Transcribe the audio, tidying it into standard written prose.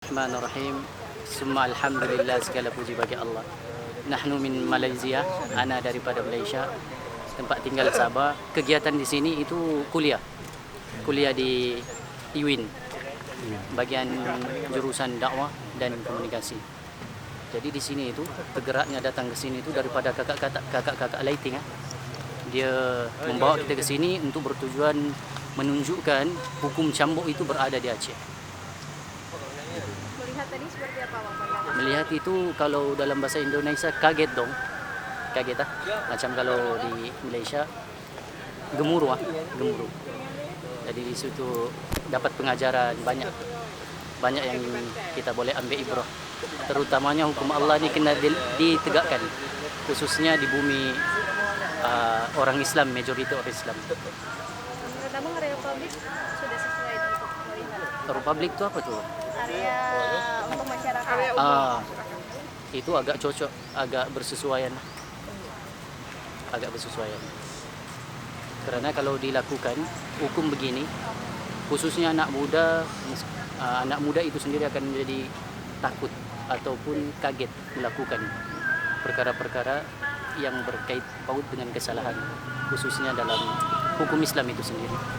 Bismillahirrahmanirrahim. Summa alhamdulillah, segala puji bagi Allah. Nahnu min Malaysia, ana daripada Malaysia, tempat tinggal Sabah. Kegiatan di sini itu kuliah. Kuliah di IWIN, bagian jurusan dakwah dan komunikasi. Jadi di sini itu tergeraknya datang ke sini itu daripada kakak-kakak lighting. Dia membawa kita ke sini untuk bertujuan menunjukkan hukum cambuk itu berada di Aceh. Melihat tadi seperti apa Bang pandangan? Melihat itu kalau dalam bahasa Indonesia kaget dong. Kaget macam kalau di Malaysia gemuruh. Jadi di situ dapat pengajaran banyak yang kita boleh ambil ibrah. Terutamanya hukum Allah ni kena ditegakkan, khususnya di bumi orang Islam, majoriti orang Islam. Menurut Abang area publik sudah sesuai untuk melihat Republik tu apa tu? area untuk masyarakat. Itu agak cocok, agak bersesuaian. Kerana kalau dilakukan hukum begini, khususnya anak muda itu sendiri akan menjadi takut ataupun kaget melakukan perkara-perkara yang berkait paut dengan kesalahan, khususnya dalam hukum Islam itu sendiri.